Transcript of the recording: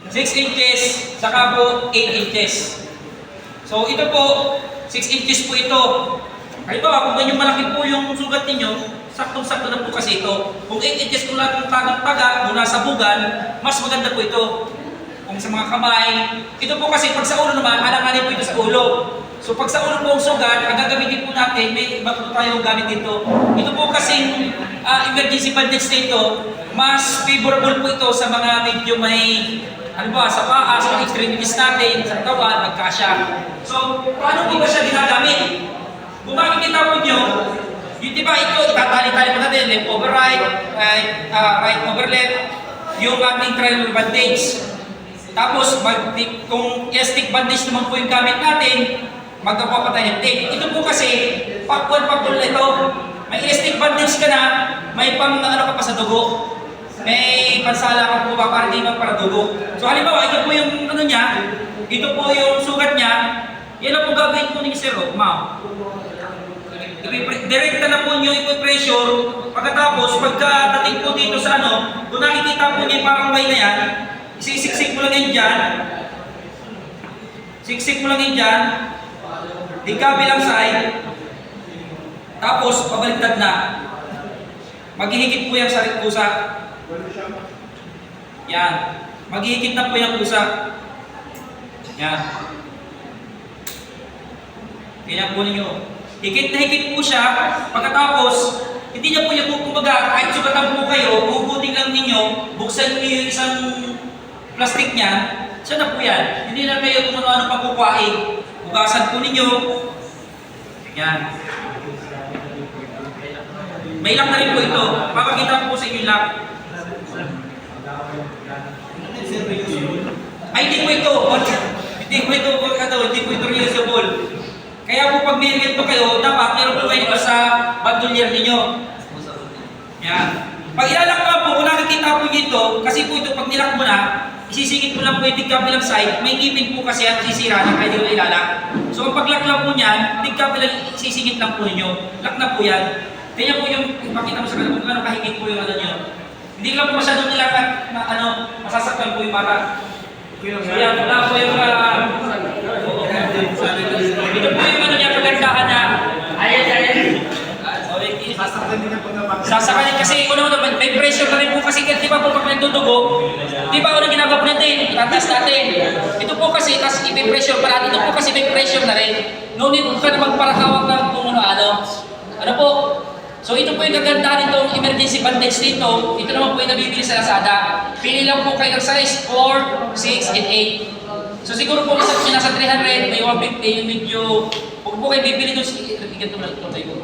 6 inches, saka po 8 inches. So ito po, 6 inches po ito. Halimbawa, kung ganyan malaki po yung sugat ninyo, saktong-sakto na po kasi ito. Kung 8 inches kung lahat ng taga mula sa bugan, mas maganda po ito. Kung sa mga kamay, ito po kasi pag sa ulo naman, alanganin po ito sa ulo. So pag sa ulo po ang sugat, ang gagamitin po natin, may iba po tayong gamit dito. Ito po kasing emergency bandage dito, mas favorable po ito sa mga medyo may, ano ba, sa paa, sa mga extremities natin, sa katawan, magkasya. So, paano po ba siya ginagamit? Kung makikita po nyo, yung diba ito, itatali-tali po natin, left over right, right over left, yung ating triangle bandage. Tapos, kung stick bandage naman po yung gamit natin, magkakawa pa tayo ng tape. Ito po kasi, pakul ito. May elastic bandage ka na, may pang ano ka pa sa dugo. May pansala ka po ba para di para dugo. So halimbawa, ito po yung ano niya, ito po yung sugat niya, yan ang po gagawin po ni Sir ma'am. Direkta na po nyo i-pressure, pagkatapos, pagkadating po dito sa ano, kung nakikita po niya parang may na yan, isisiksik mo lang yan dyan, siksik mo lang yan dyan, di kabilang side, tapos pabaliktad na. Maghihigit po yan sa pusa. Yan. Maghihigit na po yung pusa. Yan. Tingnan po ninyo. Higit na higit po siya. Pagkatapos, hindi niya po yung kumbaga, kahit sugatan po kayo, hugutin lang ninyo, buksan niyo yung isang plastic niya, siya na po yan. Hindi na kayo kung ano-ano pagkukuhain. Hugasan po ninyo. Yan. May lock na rin po ito. Papakita ko po sa inyo yung lock. Ay, hindi po ito. Hindi po ito. Hindi po ito reusable. Kaya po pag may ganito kayo, dapat meron po kayo sa bandolier ninyo. Yan. Pag ilalak ka po, kung nakikita po dito, kasi po ito pag nilak mo na, isisingit mo lang po yung tigkabilang side, may ngipin po kasi ang sisira na kaya di mo ilalak. So ang pag-lock lang po niyan, tigkabilang isisingit lang po ninyo. Lock na po yan. Kaya po yung ipakita mo sa kanila kung ano kahigit po yung ano nyo. Hindi lang po masyadong nilakat na ano, masasaktan po yung mata. So yan, wala po yung ito po yung ano niya, kagandahan na sasakanin kasi una-una, may pressure na rin po kasi di ba po pag nagdudugo, di ba unang ginagawa po natin, itatas natin. Ito po kasi, tas ipipressure pa natin, ito po kasi may pressure na rin. No need po ka na magparahawak ng kung ano. Ano po? So ito po yung kagandahan nitong emergency bandage dito. Ito naman po yung nabibili sa Lazada. Pili lang po kayo ng size 4, 6, and 8. So siguro po isa po nasa 300, may 150 yung medyo. Huwag po kayo bibili doon. Ganito na ito kayo.